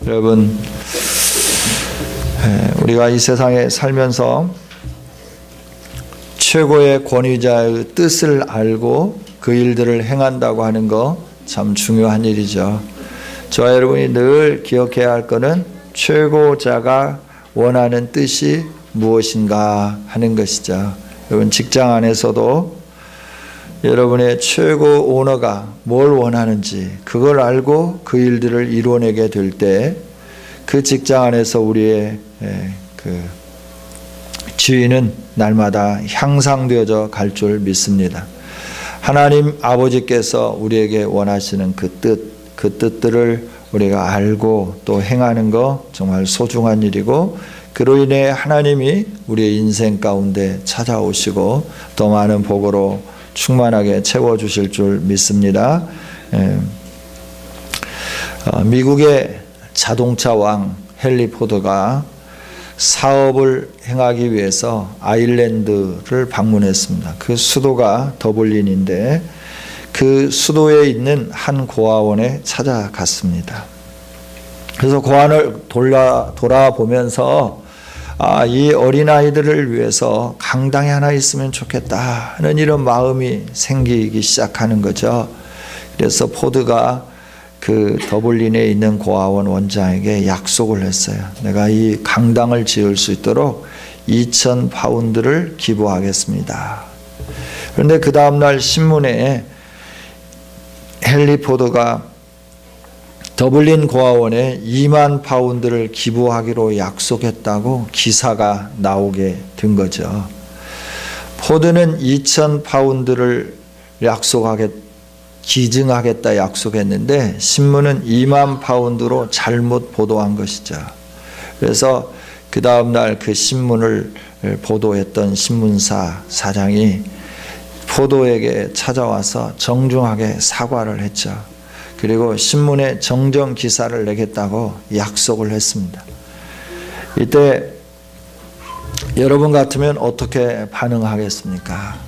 여러분, 우리가 이 세상에 살면서 최고의 권위자의 뜻을 알고 그 일들을 행한다고 하는 거 참 중요한 일이죠. 저와 여러분이 늘 기억해야 할 것은 최고자가 원하는 뜻이 무엇인가 하는 것이죠. 여러분, 직장 안에서도 여러분의 최고 오너가 뭘 원하는지 그걸 알고 그 일들을 이뤄내게 될 때 그 직장 안에서 우리의 그 지위는 날마다 향상되어져 갈 줄 믿습니다. 하나님 아버지께서 우리에게 원하시는 그 뜻들을 우리가 알고 또 행하는 거 정말 소중한 일이고, 그로 인해 하나님이 우리의 인생 가운데 찾아오시고 더 많은 복으로 충만하게 채워주실 줄 믿습니다. 미국의 자동차 왕 헨리 포드가 사업을 행하기 위해서 아일랜드를 방문했습니다. 그 수도가 더블린인데 그 수도에 있는 한 고아원에 찾아갔습니다. 그래서 고아원을 돌아보면서 이 어린아이들을 위해서 강당이 하나 있으면 좋겠다 하는 이런 마음이 생기기 시작하는 거죠. 그래서 포드가 그 더블린에 있는 고아원 원장에게 약속을 했어요. 내가 이 강당을 지을 수 있도록 2,000파운드를 기부하겠습니다. 그런데 그 다음날 신문에 헨리 포드가 더블린 고아원에 2만 파운드를 기부하기로 약속했다고 기사가 나오게 된 거죠. 포드는 2,000파운드를 기증하겠다 약속했는데 신문은 2만 파운드로 잘못 보도한 것이죠. 그래서 그 다음날 그 신문을 보도했던 신문사 사장이 포도에게 찾아와서 정중하게 사과를 했죠. 그리고 신문에 정정 기사를 내겠다고 약속을 했습니다. 이때 여러분 같으면 어떻게 반응하겠습니까?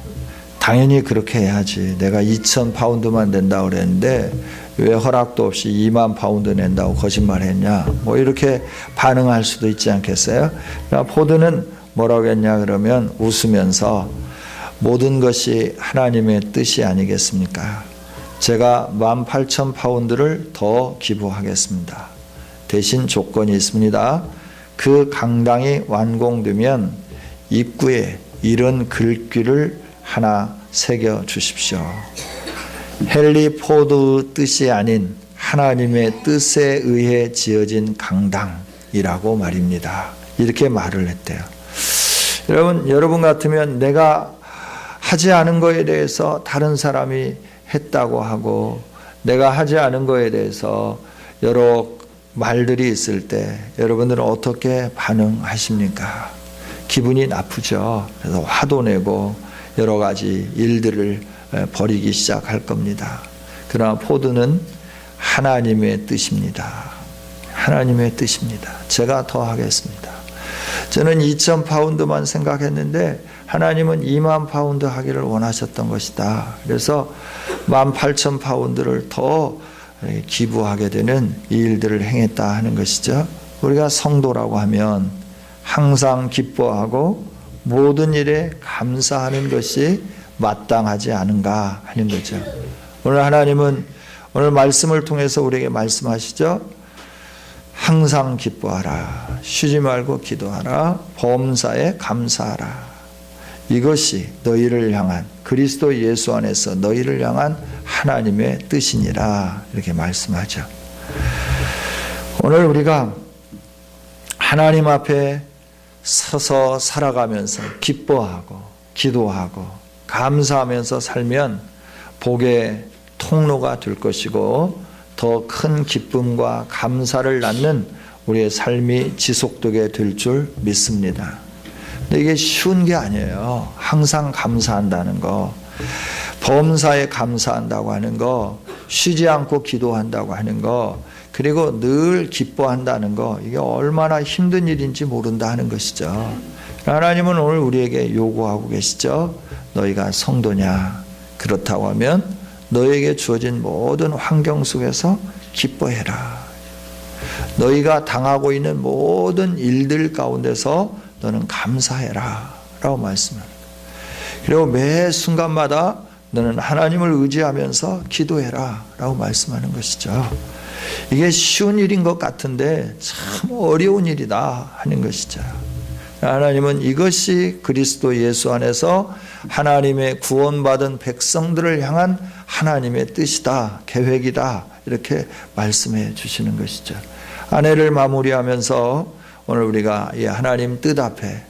당연히 그렇게 해야지. 내가 2,000파운드만 낸다고 그랬는데 왜 허락도 없이 2만 파운드 낸다고 거짓말했냐, 뭐 이렇게 반응할 수도 있지 않겠어요? 포드는 뭐라고 했냐 그러면 웃으면서 모든 것이 하나님의 뜻이 아니겠습니까? 제가 18,000파운드를 더 기부하겠습니다. 대신 조건이 있습니다. 그 강당이 완공되면 입구에 이런 글귀를 하나 새겨 주십시오. 헨리 포드 뜻이 아닌 하나님의 뜻에 의해 지어진 강당이라고 말입니다. 이렇게 말을 했대요. 여러분 같으면 내가 하지 않은 거에 대해서 다른 사람이 했다고 하고 내가 하지 않은 거에 대해서 여러 말들이 있을 때 여러분들은 어떻게 반응하십니까? 기분이 나쁘죠. 그래서 화도 내고 여러 가지 일들을 벌이기 시작할 겁니다. 그러나 포드는 하나님의 뜻입니다. 하나님의 뜻입니다. 제가 더 하겠습니다. 저는 2,000파운드만 생각했는데 하나님은 2만 파운드 하기를 원하셨던 것이다. 그래서 18,000파운드를 더 기부하게 되는 이 일들을 행했다 하는 것이죠. 우리가 성도라고 하면 항상 기뻐하고 모든 일에 감사하는 것이 마땅하지 않은가 하는 거죠. 오늘 하나님은 오늘 말씀을 통해서 우리에게 말씀하시죠. 항상 기뻐하라. 쉬지 말고 기도하라. 범사에 감사하라. 이것이 너희를 향한 그리스도 예수 안에서 너희를 향한 하나님의 뜻이니라. 이렇게 말씀하죠. 오늘 우리가 하나님 앞에 서서 살아가면서 기뻐하고 기도하고 감사하면서 살면 복의 통로가 될 것이고 더 큰 기쁨과 감사를 낳는 우리의 삶이 지속되게 될 줄 믿습니다. 근데 이게 쉬운 게 아니에요. 항상 감사한다는 거, 범사에 감사한다고 하는 거, 쉬지 않고 기도한다고 하는 거, 그리고 늘 기뻐한다는 거, 이게 얼마나 힘든 일인지 모른다 하는 것이죠. 하나님은 오늘 우리에게 요구하고 계시죠. 너희가 성도냐? 그렇다고 하면 너에게 주어진 모든 환경 속에서 기뻐해라. 너희가 당하고 있는 모든 일들 가운데서 너는 감사해라 라고 말씀합니다. 그리고 매 순간마다 너는 하나님을 의지하면서 기도해라 라고 말씀하는 것이죠. 이게 쉬운 일인 것 같은데 참 어려운 일이다 하는 것이죠. 하나님은 이것이 그리스도 예수 안에서 하나님의 구원받은 백성들을 향한 하나님의 뜻이다, 계획이다 이렇게 말씀해 주시는 것이죠. 한 해를 마무리하면서 오늘 우리가 이 하나님 뜻 앞에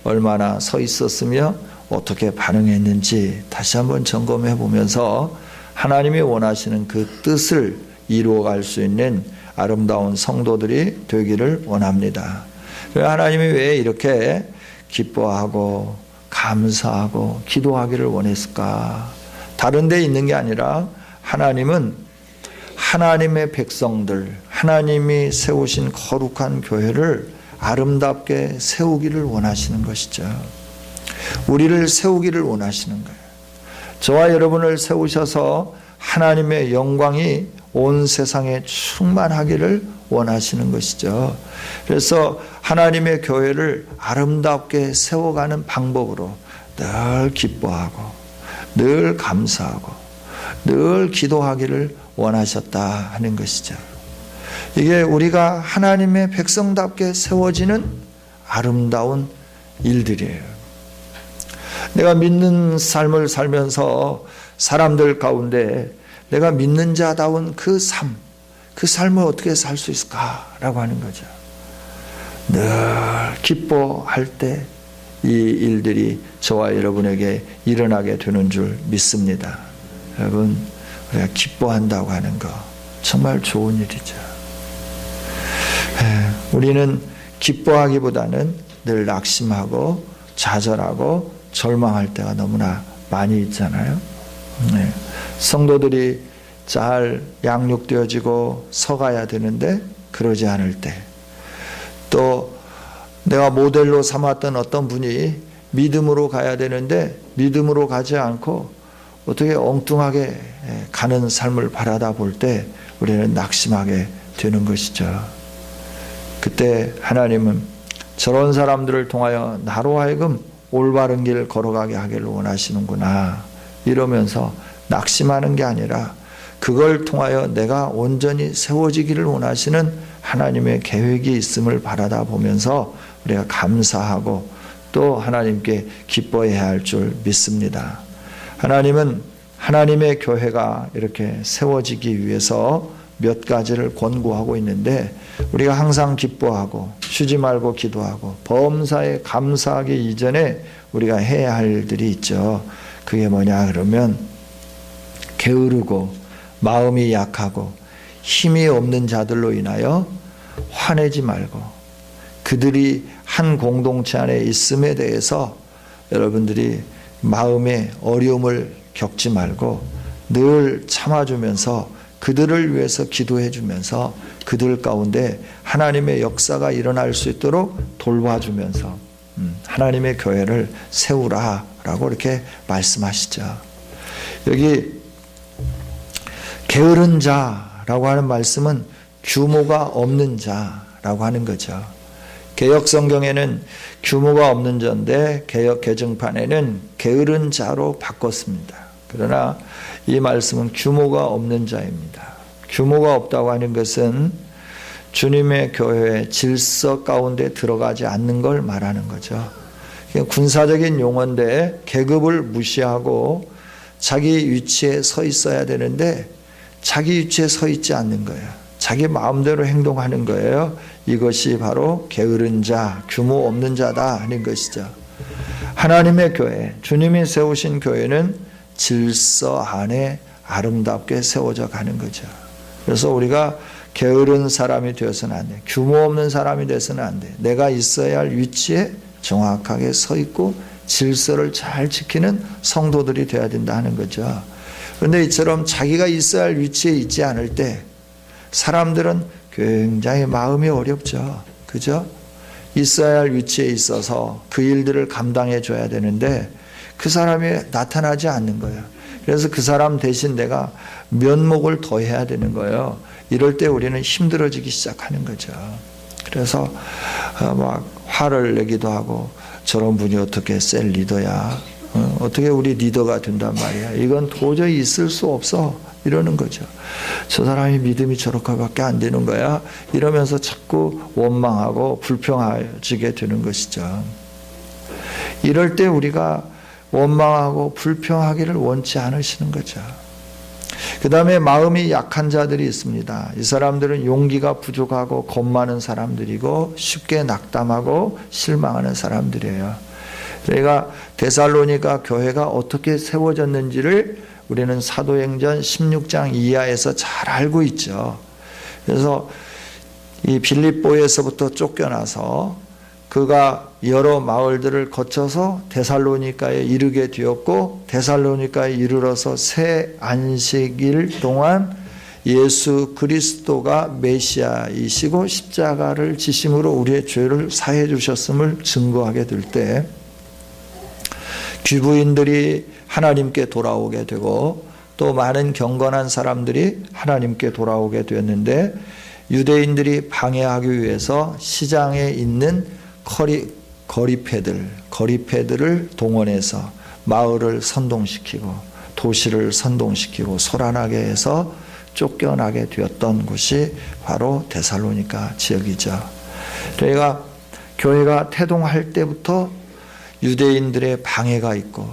얼마나 서 있었으며 어떻게 반응했는지 다시 한번 점검해 보면서 하나님이 원하시는 그 뜻을 이루어갈 수 있는 아름다운 성도들이 되기를 원합니다. 하나님이 왜 이렇게 기뻐하고 감사하고 기도하기를 원했을까? 다른 데 있는 게 아니라 하나님은 하나님의 백성들, 하나님이 세우신 거룩한 교회를 아름답게 세우기를 원하시는 것이죠. 우리를 세우기를 원하시는 거예요. 저와 여러분을 세우셔서 하나님의 영광이 온 세상에 충만하기를 원하시는 것이죠. 그래서 하나님의 교회를 아름답게 세워가는 방법으로 늘 기뻐하고 늘 감사하고 늘 기도하기를 원하셨다 하는 것이죠. 이게 우리가 하나님의 백성답게 세워지는 아름다운 일들이에요. 내가 믿는 삶을 살면서 사람들 가운데 내가 믿는 자다운 그 삶을 어떻게 살 수 있을까라고 하는 거죠. 늘 기뻐할 때 이 일들이 저와 여러분에게 일어나게 되는 줄 믿습니다. 여러분, 우리가 기뻐한다고 하는 거 정말 좋은 일이죠. 우리는 기뻐하기보다는 늘 낙심하고 좌절하고 절망할 때가 너무나 많이 있잖아요. 성도들이 잘 양육되어지고 서가야 되는데 그러지 않을 때, 또 내가 모델로 삼았던 어떤 분이 믿음으로 가야 되는데 믿음으로 가지 않고 어떻게 엉뚱하게 가는 삶을 바라다 볼 때 우리는 낙심하게 되는 것이죠. 그때 하나님은 저런 사람들을 통하여 나로 하여금 올바른 길 걸어가게 하기를 원하시는구나 이러면서 낙심하는 게 아니라 그걸 통하여 내가 온전히 세워지기를 원하시는 하나님의 계획이 있음을 바라다 보면서 우리가 감사하고 또 하나님께 기뻐해야 할 줄 믿습니다. 하나님은 하나님의 교회가 이렇게 세워지기 위해서 몇 가지를 권고하고 있는데 우리가 항상 기뻐하고 쉬지 말고 기도하고 범사에 감사하기 이전에 우리가 해야 할 일들이 있죠. 그게 뭐냐 그러면 게으르고 마음이 약하고 힘이 없는 자들로 인하여 화내지 말고 그들이 한 공동체 안에 있음에 대해서 여러분들이 마음에 어려움을 겪지 말고 늘 참아주면서 그들을 위해서 기도해 주면서 그들 가운데 하나님의 역사가 일어날 수 있도록 돌봐주면서 하나님의 교회를 세우라라고 이렇게 말씀하시죠. 여기 게으른 자라고 하는 말씀은 규모가 없는 자라고 하는 거죠. 개역 성경에는 규모가 없는 자인데 개역 개정판에는 게으른 자로 바꿨습니다. 그러나 이 말씀은 규모가 없는 자입니다. 규모가 없다고 하는 것은 주님의 교회의 질서 가운데 들어가지 않는 걸 말하는 거죠. 군사적인 용어인데 계급을 무시하고 자기 위치에 서 있어야 되는데 자기 위치에 서 있지 않는 거예요. 자기 마음대로 행동하는 거예요. 이것이 바로 게으른 자, 규모 없는 자다 하는 것이죠. 하나님의 교회, 주님이 세우신 교회는 질서 안에 아름답게 세워져 가는 거죠. 그래서 우리가 게으른 사람이 되어서는 안 돼. 규모 없는 사람이 되어서는 안 돼. 내가 있어야 할 위치에 정확하게 서 있고 질서를 잘 지키는 성도들이 되어야 된다 하는 거죠. 그런데 이처럼 자기가 있어야 할 위치에 있지 않을 때 사람들은 굉장히 마음이 어렵죠. 그죠? 있어야 할 위치에 있어서 그 일들을 감당해 줘야 되는데 그 사람이 나타나지 않는 거예요. 그래서 그 사람 대신 내가 면목을 더해야 되는 거예요. 이럴 때 우리는 힘들어지기 시작하는 거죠. 그래서 막 화를 내기도 하고, 저런 분이 어떻게 셀 리더야, 어떻게 우리 리더가 된단 말이야, 이건 도저히 있을 수 없어, 이러는 거죠. 저 사람이 믿음이 저렇게밖에 안 되는 거야, 이러면서 자꾸 원망하고 불평해지게 되는 것이죠. 이럴 때 우리가 원망하고 불평하기를 원치 않으시는 거죠. 그 다음에 마음이 약한 자들이 있습니다. 이 사람들은 용기가 부족하고 겁 많은 사람들이고 쉽게 낙담하고 실망하는 사람들이에요. 저희가 데살로니가 교회가 어떻게 세워졌는지를 우리는 사도행전 16장 이하에서 잘 알고 있죠. 그래서 이 빌립보에서부터 쫓겨나서 그가 여러 마을들을 거쳐서 데살로니가에 이르게 되었고, 데살로니가에 이르러서 새 안식일 동안 예수 그리스도가 메시아이시고 십자가를 지심으로 우리의 죄를 사해 주셨음을 증거하게 될 때 귀부인들이 하나님께 돌아오게 되고, 또 많은 경건한 사람들이 하나님께 돌아오게 되었는데, 유대인들이 방해하기 위해서 시장에 있는 거리패들을 동원해서 마을을 선동시키고 도시를 선동시키고 소란하게 해서 쫓겨나게 되었던 곳이 바로 데살로니가 지역이죠. 저희가 교회가 태동할 때부터 유대인들의 방해가 있고,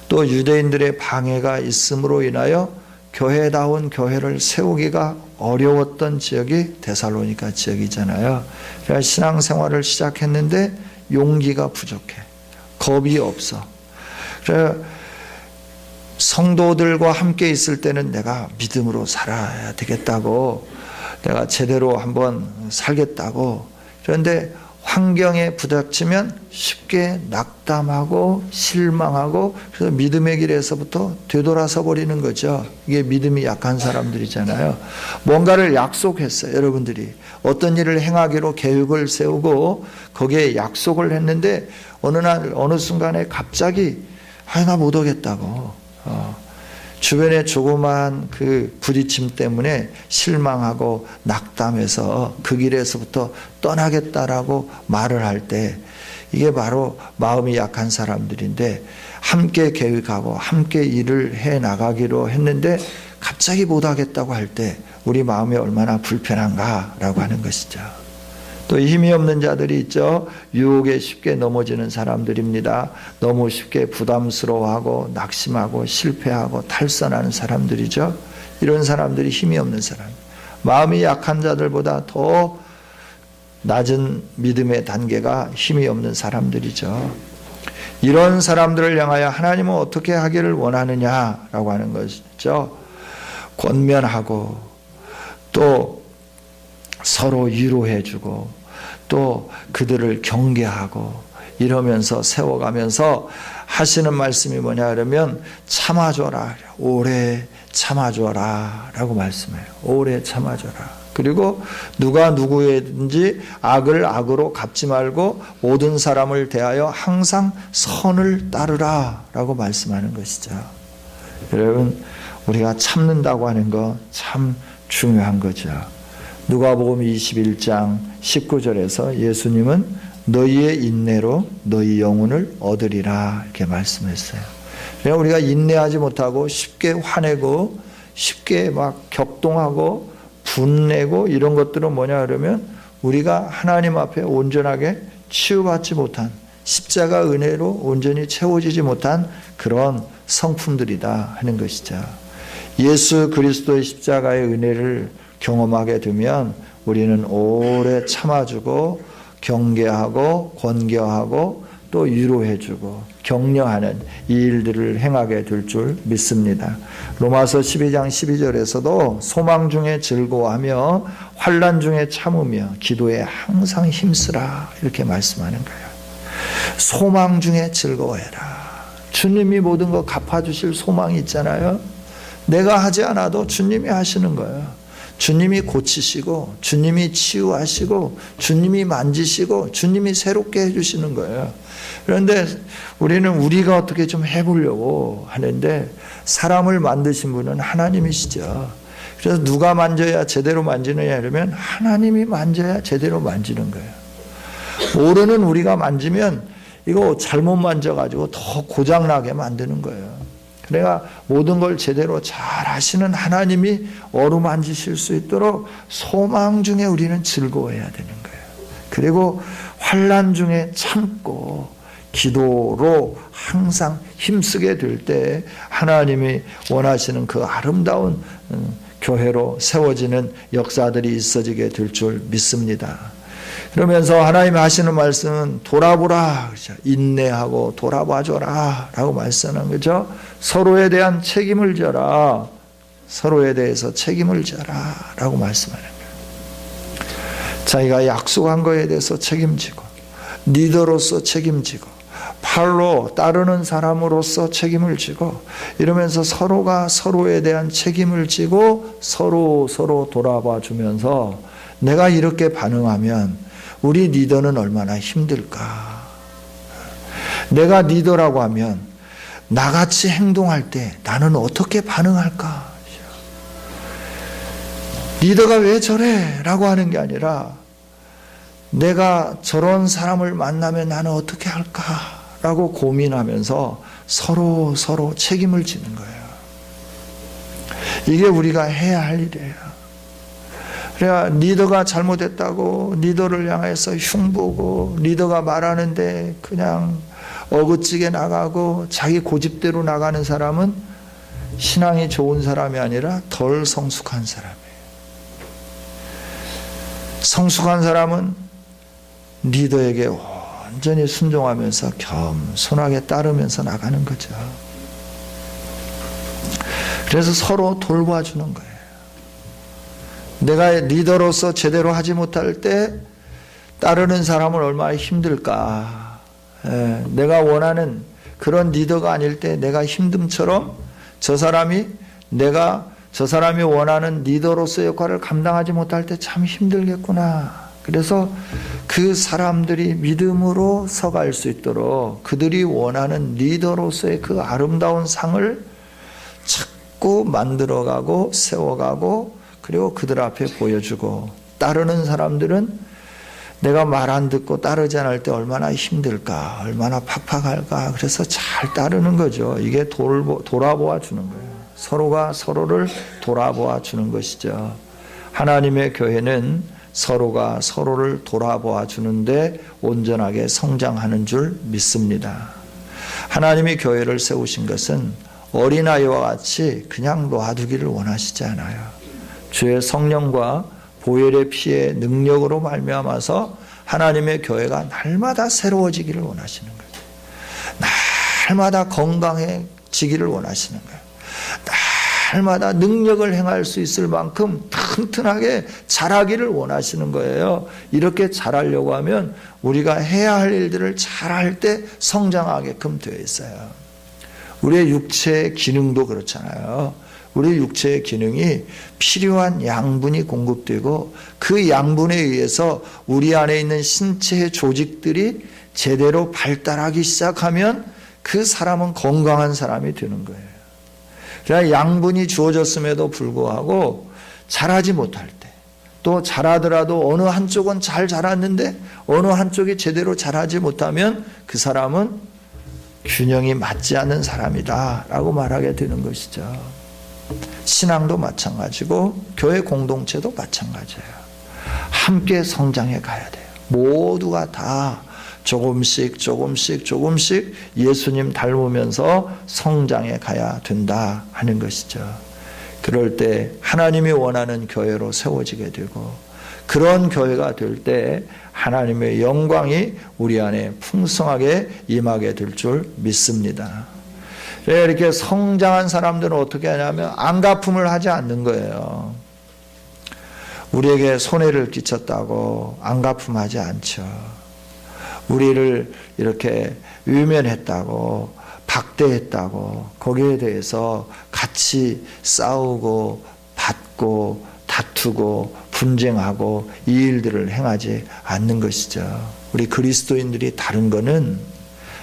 또 유대인들의 방해가 있음으로 인하여 교회다운 교회를 세우기가 어려웠던 지역이 데살로니가 지역이잖아요. 그러니까 신앙생활을 시작했는데 용기가 부족해, 겁이 없어. 그래서 성도들과 함께 있을 때는 내가 믿음으로 살아야 되겠다고, 내가 제대로 한번 살겠다고, 그런데 환경에 부닥치면 쉽게 낙담하고 실망하고, 그래서 믿음의 길에서부터 되돌아서 버리는 거죠. 이게 믿음이 약한 사람들이잖아요. 뭔가를 약속했어요. 여러분들이 어떤 일을 행하기로 계획을 세우고 거기에 약속을 했는데 어느 날 어느 순간에 갑자기 나 못 오겠다고, 주변에 조그마한 그 부딪힘 때문에 실망하고 낙담해서 그 길에서부터 떠나겠다라고 말을 할 때, 이게 바로 마음이 약한 사람들인데, 함께 계획하고 함께 일을 해 나가기로 했는데 갑자기 못 하겠다고 할 때 우리 마음이 얼마나 불편한가라고 하는 것이죠. 또 힘이 없는 자들이 있죠. 유혹에 쉽게 넘어지는 사람들입니다. 너무 쉽게 부담스러워하고 낙심하고 실패하고 탈선하는 사람들이죠. 이런 사람들이 힘이 없는 사람, 마음이 약한 자들보다 더 낮은 믿음의 단계가 힘이 없는 사람들이죠. 이런 사람들을 향하여 하나님은 어떻게 하기를 원하느냐라고 하는 것이죠. 권면하고 또 서로 위로해주고 또 그들을 경계하고 이러면서 세워가면서 하시는 말씀이 뭐냐 그러면 참아줘라, 오래 참아줘라 라고 말씀해요. 오래 참아줘라. 그리고 누가 누구든지 악을 악으로 갚지 말고 모든 사람을 대하여 항상 선을 따르라 라고 말씀하는 것이죠. 여러분, 우리가 참는다고 하는 거 참 중요한 거죠. 누가복음 21장 19절에서 예수님은 너희의 인내로 너희 영혼을 얻으리라 이렇게 말씀했어요. 그러니까 우리가 인내하지 못하고 쉽게 화내고 쉽게 막 격동하고 분내고 이런 것들은 뭐냐 그러면 우리가 하나님 앞에 온전하게 치유받지 못한, 십자가 은혜로 온전히 채워지지 못한 그런 성품들이다 하는 것이죠. 예수 그리스도의 십자가의 은혜를 경험하게 되면 우리는 오래 참아주고 경계하고 권고하고 또 위로해주고 격려하는 이 일들을 행하게 될 줄 믿습니다. 로마서 12장 12절에서도 소망 중에 즐거워하며 환난 중에 참으며 기도에 항상 힘쓰라 이렇게 말씀하는 거예요. 소망 중에 즐거워해라. 주님이 모든 거 갚아주실 소망이 있잖아요. 내가 하지 않아도 주님이 하시는 거예요. 주님이 고치시고 주님이 치유하시고 주님이 만지시고 주님이 새롭게 해주시는 거예요. 그런데 우리는 우리가 어떻게 좀 해보려고 하는데 사람을 만드신 분은 하나님이시죠. 그래서 누가 만져야 제대로 만지느냐 이러면 하나님이 만져야 제대로 만지는 거예요. 모르는 우리가 만지면 이거 잘못 만져가지고 더 고장나게 만드는 거예요. 그러니까 모든 걸 제대로 잘 하시는 하나님이 어루만지실 수 있도록 소망 중에 우리는 즐거워해야 되는 거예요. 그리고 환난 중에 참고 기도로 항상 힘쓰게 될 때 하나님이 원하시는 그 아름다운 교회로 세워지는 역사들이 있어지게 될 줄 믿습니다. 그러면서 하나님이 하시는 말씀은 돌아보라, 그렇죠? 인내하고 돌아봐줘라 라고 말씀하는 거죠. 서로에 대한 책임을 져라, 서로에 대해서 책임을 져라 라고 말씀하는 거예요. 자기가 약속한 거에 대해서 책임지고, 리더로서 책임지고, 팔로 따르는 사람으로서 책임을 지고, 이러면서 서로가 서로에 대한 책임을 지고 서로 돌아봐 주면서 내가 이렇게 반응하면 우리 리더는 얼마나 힘들까. 내가 리더라고 하면 나같이 행동할 때 나는 어떻게 반응할까. 리더가 왜 저래? 라고 하는 게 아니라 내가 저런 사람을 만나면 나는 어떻게 할까? 라고 고민하면서 서로 책임을 지는 거예요. 이게 우리가 해야 할 일이에요. 그래야 리더가 잘못했다고 리더를 향해서 흉보고, 리더가 말하는데 그냥 어긋지게 나가고 자기 고집대로 나가는 사람은 신앙이 좋은 사람이 아니라 덜 성숙한 사람이에요. 성숙한 사람은 리더에게 완전히 순종하면서 겸손하게 따르면서 나가는 거죠. 그래서 서로 돌봐주는 거예요. 내가 리더로서 제대로 하지 못할 때 따르는 사람은 얼마나 힘들까. 내가 원하는 그런 리더가 아닐 때 내가 힘듦처럼 저 사람이 원하는 리더로서의 역할을 감당하지 못할 때 참 힘들겠구나. 그래서 그 사람들이 믿음으로 서갈 수 있도록 그들이 원하는 리더로서의 그 아름다운 상을 자꾸 만들어가고 세워가고, 그리고 그들 앞에 보여주고, 따르는 사람들은 내가 말 안 듣고 따르지 않을 때 얼마나 힘들까, 얼마나 팍팍할까. 그래서 잘 따르는 거죠. 이게 돌아보아 주는 거예요. 서로가 서로를 돌아보아 주는 것이죠. 하나님의 교회는 서로가 서로를 돌아보아 주는데 온전하게 성장하는 줄 믿습니다. 하나님이 교회를 세우신 것은 어린아이와 같이 그냥 놔두기를 원하시지 않아요. 주의 성령과 보혈의 피의 능력으로 말미암아서 하나님의 교회가 날마다 새로워지기를 원하시는 거예요. 날마다 건강해지기를 원하시는 거예요. 날마다 능력을 행할 수 있을 만큼 튼튼하게 자라기를 원하시는 거예요. 이렇게 자라려고 하면 우리가 해야 할 일들을 잘할 때 성장하게끔 되어 있어요. 우리의 육체의 기능도 그렇잖아요. 우리 육체의 기능이 필요한 양분이 공급되고, 그 양분에 의해서 우리 안에 있는 신체의 조직들이 제대로 발달하기 시작하면 그 사람은 건강한 사람이 되는 거예요. 그러나 양분이 주어졌음에도 불구하고 자라지 못할 때, 또 자라더라도 어느 한쪽은 잘 자랐는데 어느 한쪽이 제대로 자라지 못하면 그 사람은 균형이 맞지 않는 사람이다 라고 말하게 되는 것이죠. 신앙도 마찬가지고 교회 공동체도 마찬가지예요. 함께 성장해 가야 돼요. 모두가 다 조금씩 예수님 닮으면서 성장해 가야 된다 하는 것이죠. 그럴 때 하나님이 원하는 교회로 세워지게 되고, 그런 교회가 될 때 하나님의 영광이 우리 안에 풍성하게 임하게 될 줄 믿습니다. 이렇게 성장한 사람들은 어떻게 하냐면 안갚음을 하지 않는 거예요. 우리에게 손해를 끼쳤다고 안갚음하지 않죠. 우리를 이렇게 외면했다고, 박대했다고 거기에 대해서 같이 싸우고 받고 다투고 분쟁하고 이 일들을 행하지 않는 것이죠. 우리 그리스도인들이 다른 거는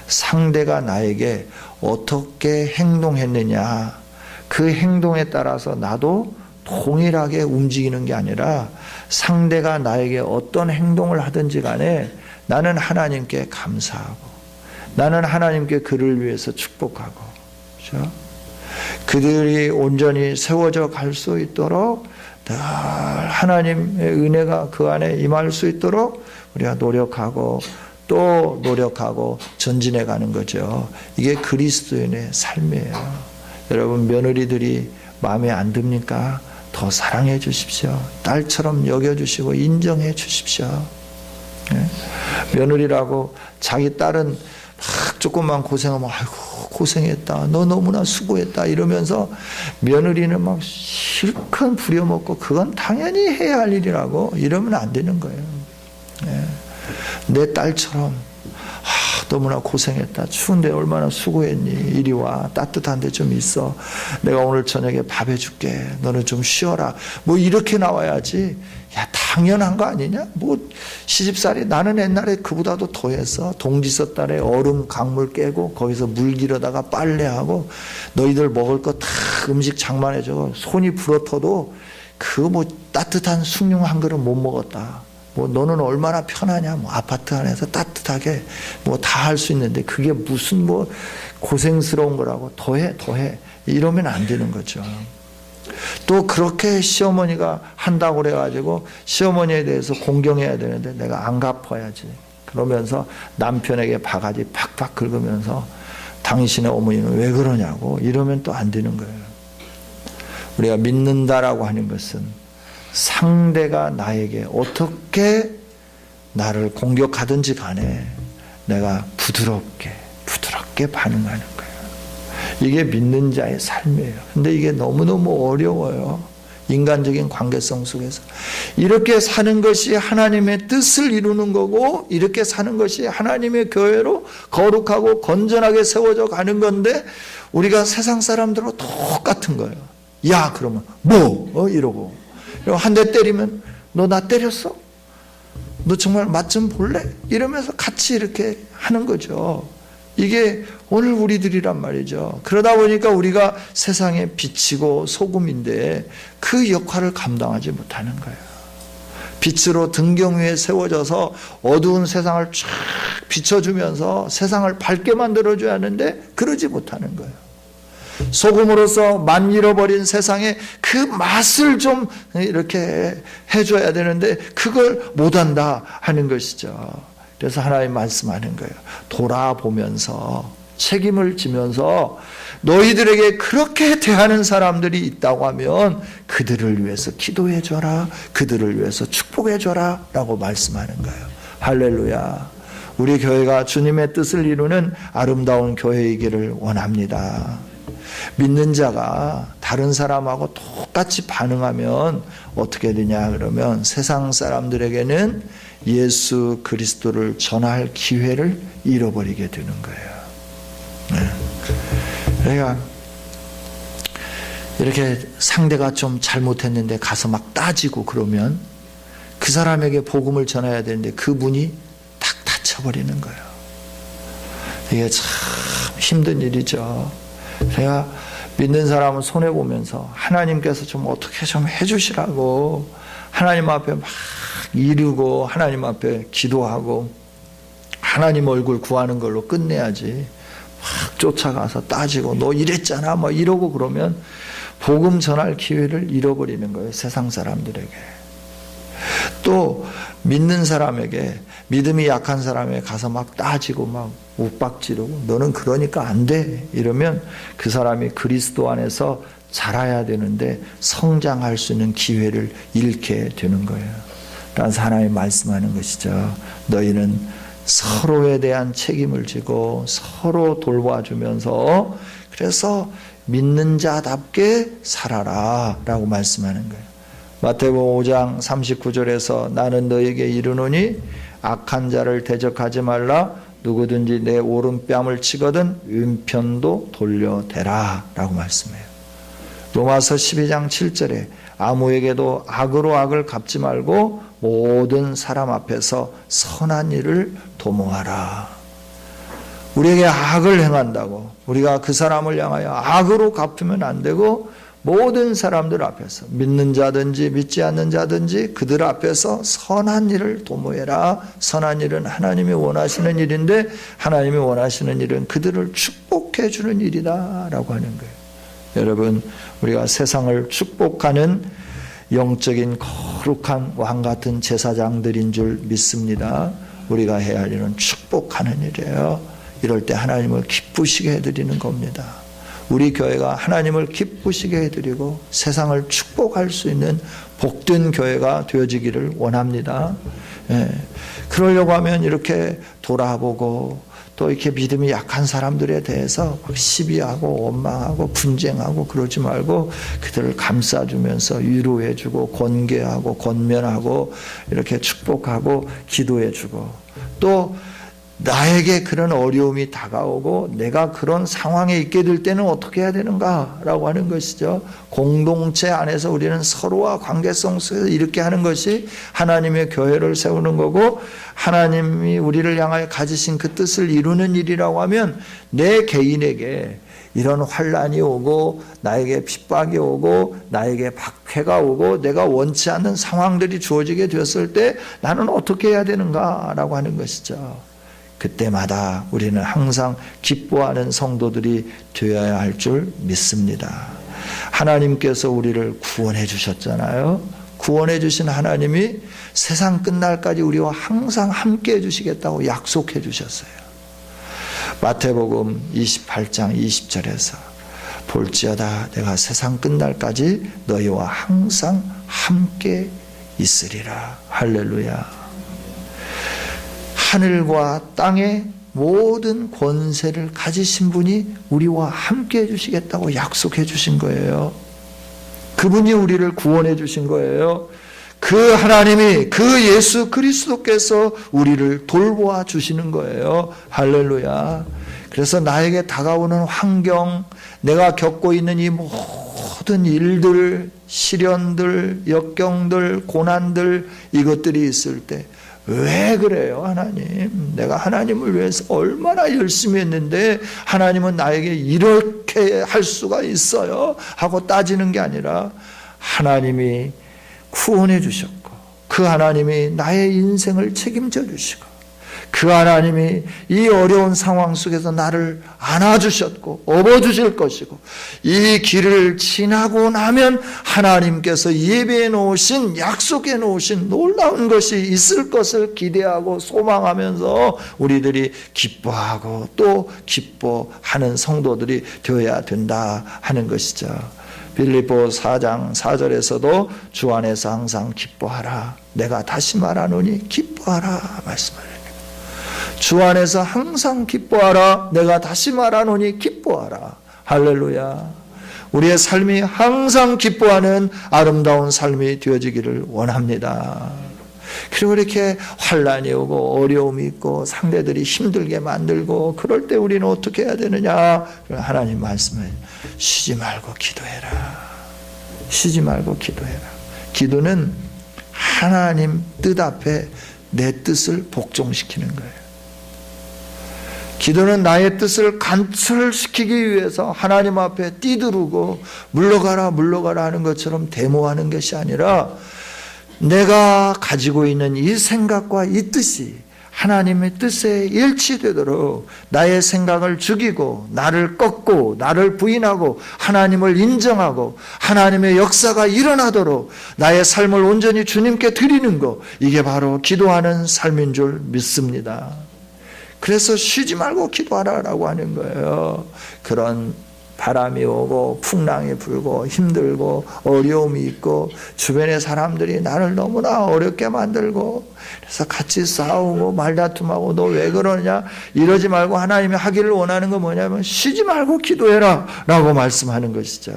상대가 나에게 어떻게 행동했느냐, 그 행동에 따라서 나도 동일하게 움직이는 게 아니라 상대가 나에게 어떤 행동을 하든지 간에 나는 하나님께 감사하고 나는 하나님께 그를 위해서 축복하고, 그렇죠? 그들이 온전히 세워져 갈 수 있도록 늘 하나님의 은혜가 그 안에 임할 수 있도록 우리가 노력하고 또 노력하고 전진해 가는 거죠. 이게 그리스도인의 삶이에요. 여러분, 며느리들이 마음에 안 듭니까? 더 사랑해 주십시오. 딸처럼 여겨주시고 인정해 주십시오. 며느리라고 자기 딸은 막 조금만 고생하면 아이고 고생했다, 너 너무나 수고했다 이러면서 며느리는 막 실컷 부려먹고 그건 당연히 해야 할 일이라고 이러면 안 되는 거예요. 내 딸처럼 너무나 고생했다, 추운데 얼마나 수고했니, 이리 와, 따뜻한 데 좀 있어, 내가 오늘 저녁에 밥 해줄게, 너는 좀 쉬어라, 뭐 이렇게 나와야지. 야, 당연한 거 아니냐? 뭐 시집살이, 나는 옛날에 그보다도 더했어. 동지서 딸에 얼음 강물 깨고 거기서 물 길어다가 빨래하고 너희들 먹을 거 다 음식 장만해줘. 손이 부러터도 그 뭐 따뜻한 숭늉 한 그릇 못 먹었다. 뭐 너는 얼마나 편하냐, 뭐 아파트 안에서 따뜻하게 뭐 다 할 수 있는데 그게 무슨 뭐 고생스러운 거라고, 더해 이러면 안 되는 거죠. 또 그렇게 시어머니가 한다고 그래가지고 시어머니에 대해서 공경해야 되는데 내가 안 갚아야지 그러면서 남편에게 바가지 팍팍 긁으면서 당신의 어머니는 왜 그러냐고 이러면 또 안 되는 거예요. 우리가 믿는다라고 하는 것은 상대가 나에게 어떻게 나를 공격하든지 간에 내가 부드럽게 반응하는 거예요. 이게 믿는 자의 삶이에요. 근데 이게 너무너무 어려워요. 인간적인 관계성 속에서. 이렇게 사는 것이 하나님의 뜻을 이루는 거고, 이렇게 사는 것이 하나님의 교회로 거룩하고 건전하게 세워져 가는 건데, 우리가 세상 사람들하고 똑같은 거예요. 야, 그러면 뭐? 이러고. 한 대 때리면 너 나 때렸어? 너 정말 맛 좀 볼래? 이러면서 같이 이렇게 하는 거죠. 이게 오늘 우리들이란 말이죠. 그러다 보니까 우리가 세상에 빛이고 소금인데 그 역할을 감당하지 못하는 거예요. 빛으로 등경 위에 세워져서 어두운 세상을 쫙 비춰주면서 세상을 밝게 만들어줘야 하는데 그러지 못하는 거예요. 소금으로서 맛 잃어버린 세상에 그 맛을 좀 이렇게 해줘야 되는데 그걸 못한다 하는 것이죠. 그래서 하나님 말씀하는 거예요. 돌아보면서 책임을 지면서 너희들에게 그렇게 대하는 사람들이 있다고 하면 그들을 위해서 기도해 줘라, 그들을 위해서 축복해 줘라 라고 말씀하는 거예요. 할렐루야. 우리 교회가 주님의 뜻을 이루는 아름다운 교회이기를 원합니다. 믿는 자가 다른 사람하고 똑같이 반응하면 어떻게 되냐 그러면 세상 사람들에게는 예수 그리스도를 전할 기회를 잃어버리게 되는 거예요. 그러니까 이렇게 상대가 좀 잘못했는데 가서 막 따지고 그러면 그 사람에게 복음을 전해야 되는데 그 문이 탁 닫혀버리는 거예요. 이게 참 힘든 일이죠. 제가 믿는 사람은 손해보면서 하나님께서 좀 어떻게 좀 해주시라고 하나님 앞에 막 이르고 하나님 앞에 기도하고 하나님 얼굴 구하는 걸로 끝내야지 막 쫓아가서 따지고 너 이랬잖아 뭐 이러고 그러면 복음 전할 기회를 잃어버리는 거예요. 세상 사람들에게. 또 믿는 사람에게, 믿음이 약한 사람에게 가서 막 따지고 막 욱박지르고 너는 그러니까 안 돼 이러면 그 사람이 그리스도 안에서 자라야 되는데 성장할 수 있는 기회를 잃게 되는 거예요. 그래서 하나님 말씀하는 것이죠. 너희는 서로에 대한 책임을 지고 서로 돌봐주면서 그래서 믿는 자답게 살아라 라고 말씀하는 거예요. 마태복음 5장 39절에서 나는 너에게 이르노니 악한 자를 대적하지 말라, 누구든지 내 오른뺨을 치거든 왼편도 돌려대라 라고 말씀해요. 로마서 12장 7절에 아무에게도 악으로 악을 갚지 말고 모든 사람 앞에서 선한 일을 도모하라. 우리에게 악을 행한다고 우리가 그 사람을 향하여 악으로 갚으면 안 되고, 모든 사람들 앞에서, 믿는 자든지 믿지 않는 자든지 그들 앞에서 선한 일을 도모해라. 선한 일은 하나님이 원하시는 일인데, 하나님이 원하시는 일은 그들을 축복해 주는 일이다 라고 하는 거예요. 여러분, 우리가 세상을 축복하는 영적인 거룩한 왕같은 제사장들인 줄 믿습니다. 우리가 해야 할 일은 축복하는 일이에요. 이럴 때 하나님을 기쁘시게 해드리는 겁니다. 우리 교회가 하나님을 기쁘시게 해드리고 세상을 축복할 수 있는 복된 교회가 되어지기를 원합니다. 그러려고 하면 이렇게 돌아보고 또 이렇게 믿음이 약한 사람들에 대해서 막 시비하고 원망하고 분쟁하고 그러지 말고 그들을 감싸주면서 위로해주고 권계하고 권면하고 이렇게 축복하고 기도해주고, 또 나에게 그런 어려움이 다가오고 내가 그런 상황에 있게 될 때는 어떻게 해야 되는가라고 하는 것이죠. 공동체 안에서 우리는 서로와 관계성 속에서 이렇게 하는 것이 하나님의 교회를 세우는 거고, 하나님이 우리를 향하여 가지신 그 뜻을 이루는 일이라고 하면, 내 개인에게 이런 환난이 오고 나에게 핍박이 오고 나에게 박해가 오고 내가 원치 않는 상황들이 주어지게 되었을 때 나는 어떻게 해야 되는가라고 하는 것이죠. 그때마다 우리는 항상 기뻐하는 성도들이 되어야 할 줄 믿습니다. 하나님께서 우리를 구원해 주셨잖아요. 구원해 주신 하나님이 세상 끝날까지 우리와 항상 함께 해주시겠다고 약속해 주셨어요. 마태복음 28장 20절에서 볼지어다 내가 세상 끝날까지 너희와 항상 함께 있으리라. 할렐루야. 하늘과 땅의 모든 권세를 가지신 분이 우리와 함께 해주시겠다고 약속해 주신 거예요. 그분이 우리를 구원해 주신 거예요. 그 하나님이, 그 예수 그리스도께서 우리를 돌보아 주시는 거예요. 할렐루야. 그래서 나에게 다가오는 환경, 내가 겪고 있는 이 모든 일들, 시련들, 역경들, 고난들, 이것들이 있을 때 왜 그래요, 하나님? 내가 하나님을 위해서 얼마나 열심히 했는데 하나님은 나에게 이렇게 할 수가 있어요? 하고 따지는 게 아니라, 하나님이 구원해 주셨고 그 하나님이 나의 인생을 책임져 주시고 그 하나님이 이 어려운 상황 속에서 나를 안아주셨고 업어주실 것이고, 이 길을 지나고 나면 하나님께서 예배해 놓으신, 약속해 놓으신 놀라운 것이 있을 것을 기대하고 소망하면서 우리들이 기뻐하고 또 기뻐하는 성도들이 되어야 된다 하는 것이죠. 빌립보 4장 4절에서도 주 안에서 항상 기뻐하라. 내가 다시 말하노니 기뻐하라 말씀하십니다. 주 안에서 항상 기뻐하라. 내가 다시 말하노니 기뻐하라. 할렐루야. 우리의 삶이 항상 기뻐하는 아름다운 삶이 되어지기를 원합니다. 그리고 이렇게 환난이 오고 어려움이 있고 상대들이 힘들게 만들고 그럴 때 우리는 어떻게 해야 되느냐? 하나님 말씀을 쉬지 말고 기도해라. 쉬지 말고 기도해라. 기도는 하나님 뜻 앞에 내 뜻을 복종시키는 거예요. 기도는 나의 뜻을 관철시키기 위해서 하나님 앞에 뛰두르고 물러가라 물러가라 하는 것처럼 데모하는 것이 아니라, 내가 가지고 있는 이 생각과 이 뜻이 하나님의 뜻에 일치되도록 나의 생각을 죽이고 나를 꺾고 나를 부인하고 하나님을 인정하고 하나님의 역사가 일어나도록 나의 삶을 온전히 주님께 드리는 것, 이게 바로 기도하는 삶인 줄 믿습니다. 그래서 쉬지 말고 기도하라라고 하는 거예요. 그런 바람이 오고 풍랑이 불고 힘들고 어려움이 있고 주변의 사람들이 나를 너무나 어렵게 만들고, 그래서 같이 싸우고 말다툼하고 너 왜 그러냐 이러지 말고 하나님이 하기를 원하는 건 뭐냐면 쉬지 말고 기도해라 라고 말씀하는 것이죠.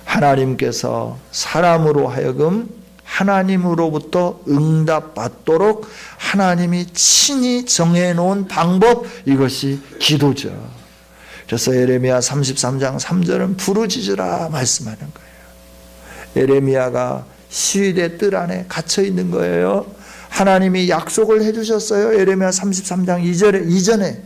하나님께서 사람으로 하여금 하나님으로부터 응답받도록 하나님이 친히 정해놓은 방법, 이것이 기도죠. 그래서 에레미야 33장 3절은 부르짖으라 말씀하는 거예요. 에레미야가 시위대 뜰 안에 갇혀 있는 거예요. 하나님이 약속을 해주셨어요. 에레미야 33장 2절에 이전에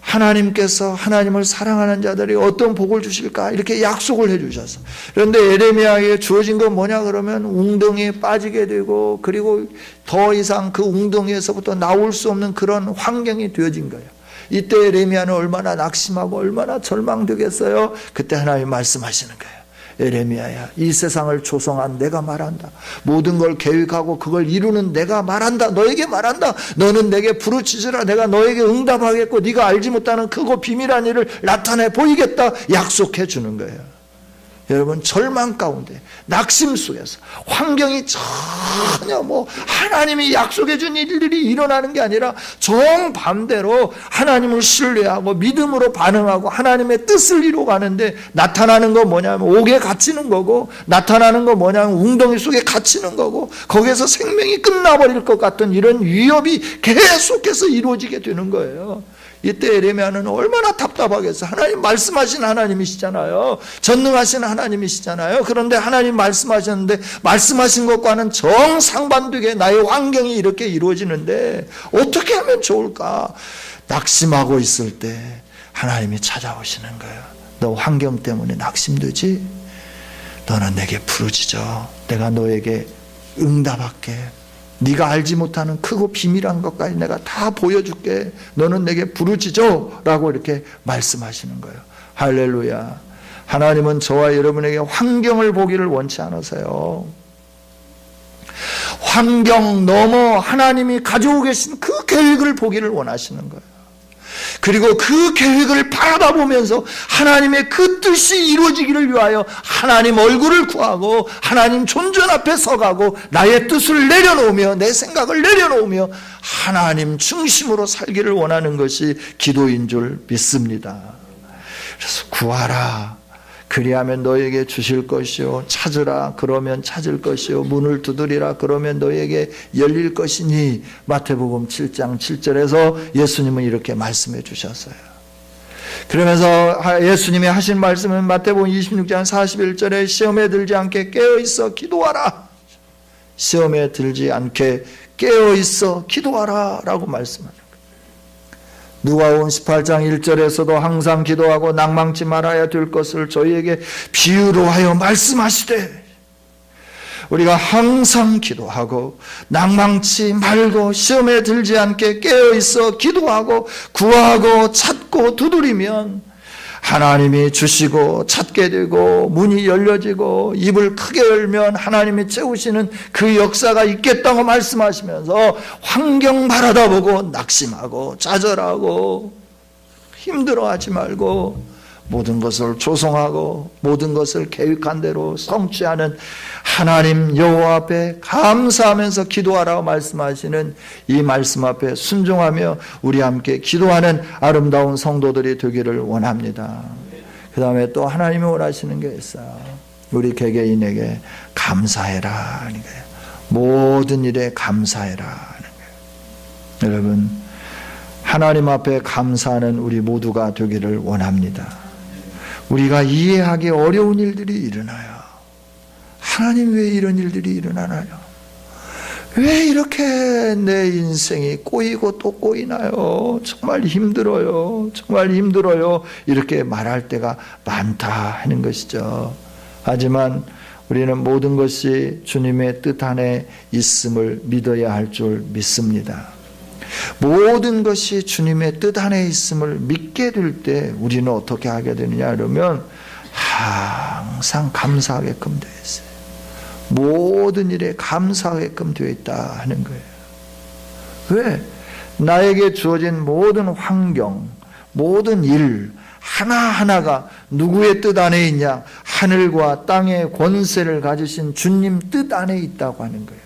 하나님께서 하나님을 사랑하는 자들이 어떤 복을 주실까 이렇게 약속을 해주셨어. 그런데 에레미야에게 주어진 건 뭐냐 그러면 웅덩이에 빠지게 되고, 그리고 더 이상 그 웅덩이에서부터 나올 수 없는 그런 환경이 되어진 거예요. 이때 에레미야는 얼마나 낙심하고 얼마나 절망되겠어요. 그때 하나님 말씀하시는 거예요. 에레미야야, 이 세상을 조성한 내가 말한다. 모든 걸 계획하고 그걸 이루는 내가 말한다. 너에게 말한다. 너는 내게 부르짖으라. 내가 너에게 응답하겠고 네가 알지 못하는 크고 비밀한 일을 나타내 보이겠다. 약속해 주는 거예요. 여러분, 절망 가운데, 낙심 속에서, 환경이 전혀 하나님이 약속해 준 일들이 일어나는 게 아니라 정반대로 하나님을 신뢰하고 믿음으로 반응하고 하나님의 뜻을 이루어가는데, 나타나는 건 뭐냐면 옥에 갇히는 거고, 나타나는 건 뭐냐면 웅덩이 속에 갇히는 거고, 거기에서 생명이 끝나버릴 것 같은 이런 위협이 계속해서 이루어지게 되는 거예요. 이때 에레미야는 얼마나 답답하겠어요. 하나님 말씀하신 하나님이시잖아요. 전능하신 하나님이시잖아요. 그런데 하나님 말씀하셨는데 말씀하신 것과는 정상반되게 나의 환경이 이렇게 이루어지는데 어떻게 하면 좋을까? 낙심하고 있을 때 하나님이 찾아오시는 거예요. 너 환경 때문에 낙심되지? 너는 내게 부르짖어. 내가 너에게 응답할게. 네가 알지 못하는 크고 비밀한 것까지 내가 다 보여줄게. 너는 내게 부르짖어 라고 이렇게 말씀하시는 거예요. 할렐루야. 하나님은 저와 여러분에게 환경을 보기를 원치 않으세요. 환경 넘어 하나님이 가지고 계신 그 계획을 보기를 원하시는 거예요. 그리고 그 계획을 바라보면서 하나님의 그 뜻이 이루어지기를 위하여 하나님 얼굴을 구하고 하나님 존전 앞에 서가고 나의 뜻을 내려놓으며 내 생각을 내려놓으며 하나님 중심으로 살기를 원하는 것이 기도인 줄 믿습니다. 그래서 구하라. 그리하면 너에게 주실 것이요. 찾으라. 그러면 찾을 것이요. 문을 두드리라. 그러면 너에게 열릴 것이니. 마태복음 7장 7절에서 예수님은 이렇게 말씀해 주셨어요. 그러면서 예수님이 하신 말씀은 마태복음 26장 41절에 시험에 들지 않게 깨어있어 기도하라. 시험에 들지 않게 깨어있어 기도하라 라고 말씀합니다. 누가복음 18장 1절에서도 항상 기도하고 낭망치 말아야 될 것을 저희에게 비유로 하여 말씀하시되, 우리가 항상 기도하고 낭망치 말고 시험에 들지 않게 깨어있어 기도하고 구하고 찾고 두드리면 하나님이 주시고 찾게 되고 문이 열려지고 입을 크게 열면 하나님이 채우시는 그 역사가 있겠다고 말씀하시면서 환경 바라다 보고 낙심하고 좌절하고 힘들어하지 말고 모든 것을 조성하고 모든 것을 계획한 대로 성취하는 하나님 여호와 앞에 감사하면서 기도하라고 말씀하시는 이 말씀 앞에 순종하며 우리 함께 기도하는 아름다운 성도들이 되기를 원합니다. 그 다음에 또 하나님이 원하시는 게 있어요. 우리 개개인에게 감사해라 하는 거예요. 모든 일에 감사해라 하는 거예요. 여러분, 하나님 앞에 감사하는 우리 모두가 되기를 원합니다. 우리가 이해하기 어려운 일들이 일어나요. 하나님, 왜 이런 일들이 일어나나요? 왜 이렇게 내 인생이 꼬이고 또 꼬이나요? 정말 힘들어요. 정말 힘들어요. 이렇게 말할 때가 많다 하는 것이죠. 하지만 우리는 모든 것이 주님의 뜻 안에 있음을 믿어야 할 줄 믿습니다. 모든 것이 주님의 뜻 안에 있음을 믿게 될 때 우리는 어떻게 하게 되느냐 그러면 항상 감사하게끔 되어 있어요. 모든 일에 감사하게끔 되어 있다 하는 거예요. 왜? 나에게 주어진 모든 환경, 모든 일 하나하나가 누구의 뜻 안에 있냐? 하늘과 땅의 권세를 가지신 주님 뜻 안에 있다고 하는 거예요.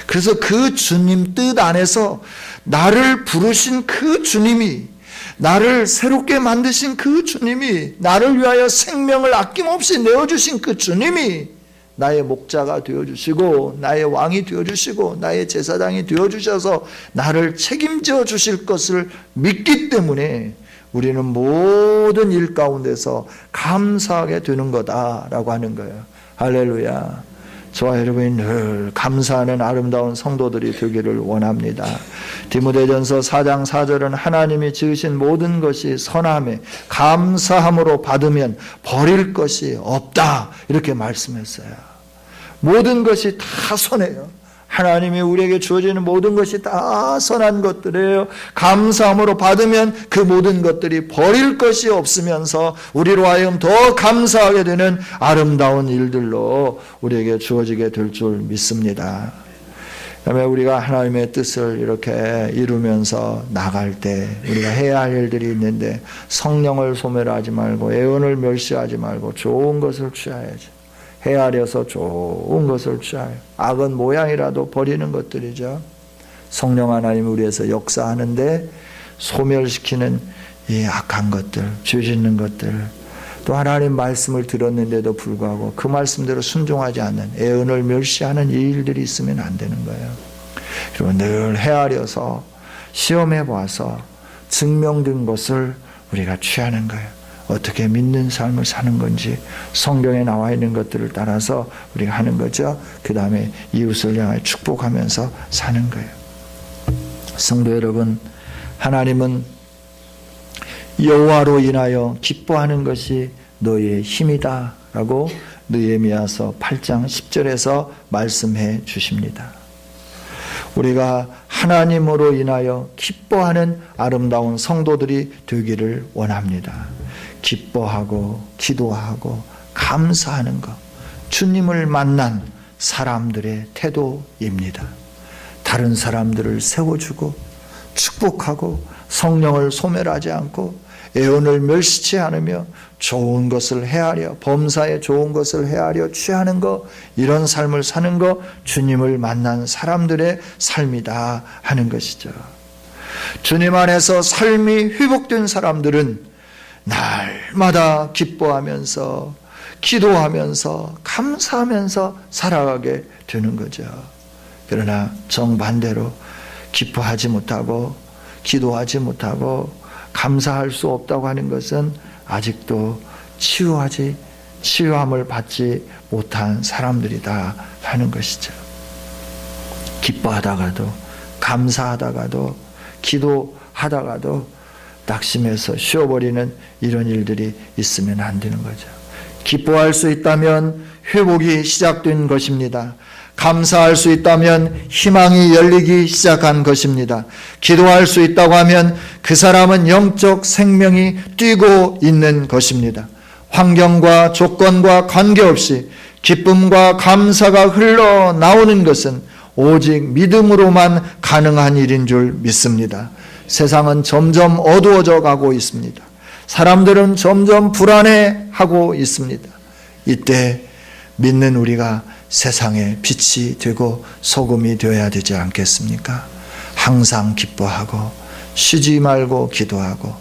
그래서 그 주님 뜻 안에서 나를 부르신 그 주님이, 나를 새롭게 만드신 그 주님이, 나를 위하여 생명을 아낌없이 내어주신 그 주님이 나의 목자가 되어주시고 나의 왕이 되어주시고 나의 제사장이 되어주셔서 나를 책임져 주실 것을 믿기 때문에 우리는 모든 일 가운데서 감사하게 되는 거다라고 하는 거예요. 할렐루야. 저와 여러분이 늘 감사하는 아름다운 성도들이 되기를 원합니다. 디모데전서 4장 4절은 하나님이 지으신 모든 것이 선함에 감사함으로 받으면 버릴 것이 없다, 이렇게 말씀했어요. 모든 것이 다 선해요. 하나님이 우리에게 주어지는 모든 것이 다 선한 것들이에요. 감사함으로 받으면 그 모든 것들이 버릴 것이 없으면서 우리로 하여금 더 감사하게 되는 아름다운 일들로 우리에게 주어지게 될 줄 믿습니다. 그다음에 우리가 하나님의 뜻을 이렇게 이루면서 나갈 때 우리가 해야 할 일들이 있는데, 성령을 소멸하지 말고 애언을 멸시하지 말고 좋은 것을 취하야죠. 헤아려서 좋은 것을 취하여 악은 모양이라도 버리는 것들이죠. 성령 하나님 우리에서 역사하는데 소멸시키는 이 악한 것들, 죄 짓는 것들, 또 하나님 말씀을 들었는데도 불구하고 그 말씀대로 순종하지 않는, 애언을 멸시하는 이 일들이 있으면 안 되는 거예요. 그리고 늘 헤아려서 시험해 봐서 증명된 것을 우리가 취하는 거예요. 어떻게 믿는 삶을 사는 건지 성경에 나와 있는 것들을 따라서 우리가 하는 거죠. 그 다음에 이웃을 향해 축복하면서 사는 거예요. 성도 여러분, 하나님은 여호와로 인하여 기뻐하는 것이 너희의 힘이다 라고 느헤미야서 8장 10절에서 말씀해 주십니다. 우리가 하나님으로 인하여 기뻐하는 아름다운 성도들이 되기를 원합니다. 기뻐하고 기도하고 감사하는 것, 주님을 만난 사람들의 태도입니다. 다른 사람들을 세워주고 축복하고 성령을 소멸하지 않고 애언을 멸시치 않으며 좋은 것을 헤아려, 범사에 좋은 것을 헤아려 취하는 것, 이런 삶을 사는 것, 주님을 만난 사람들의 삶이다 하는 것이죠. 주님 안에서 삶이 회복된 사람들은 날마다 기뻐하면서 기도하면서 감사하면서 살아가게 되는 거죠. 그러나 정반대로 기뻐하지 못하고 기도하지 못하고 감사할 수 없다고 하는 것은 아직도 치유함을 받지 못한 사람들이다 하는 것이죠. 기뻐하다가도 감사하다가도 기도하다가도 낙심해서 쉬어버리는 이런 일들이 있으면 안 되는 거죠. 기뻐할 수 있다면 회복이 시작된 것입니다. 감사할 수 있다면 희망이 열리기 시작한 것입니다. 기도할 수 있다고 하면 그 사람은 영적 생명이 뛰고 있는 것입니다. 환경과 조건과 관계없이 기쁨과 감사가 흘러나오는 것은 오직 믿음으로만 가능한 일인 줄 믿습니다. 세상은 점점 어두워져 가고 있습니다. 사람들은 점점 불안해하고 있습니다. 이때 믿는 우리가 세상의 빛이 되고 소금이 되어야 되지 않겠습니까? 항상 기뻐하고 쉬지 말고 기도하고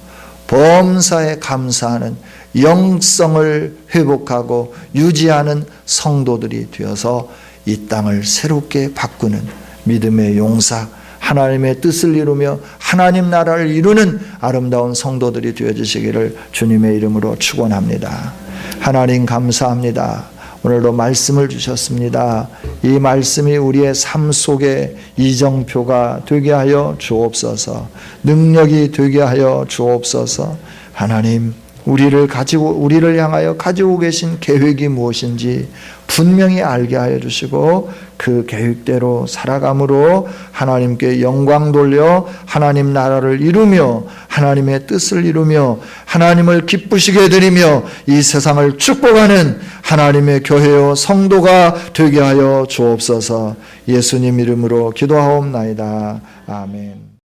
범사에 감사하는 영성을 회복하고 유지하는 성도들이 되어서 이 땅을 새롭게 바꾸는 믿음의 용사, 하나님의 뜻을 이루며 하나님 나라를 이루는 아름다운 성도들이 되어주시기를 주님의 이름으로 축원합니다. 하나님 감사합니다. 오늘도 말씀을 주셨습니다. 이 말씀이 우리의 삶 속에 이정표가 되게 하여 주옵소서. 능력이 되게 하여 주옵소서. 하나님, 우리를 향하여 가지고 계신 계획이 무엇인지 분명히 알게 하여 주시고 그 계획대로 살아감으로 하나님께 영광 돌려 하나님 나라를 이루며 하나님의 뜻을 이루며 하나님을 기쁘시게 드리며 이 세상을 축복하는 하나님의 교회요 성도가 되게 하여 주옵소서. 예수님 이름으로 기도하옵나이다. 아멘.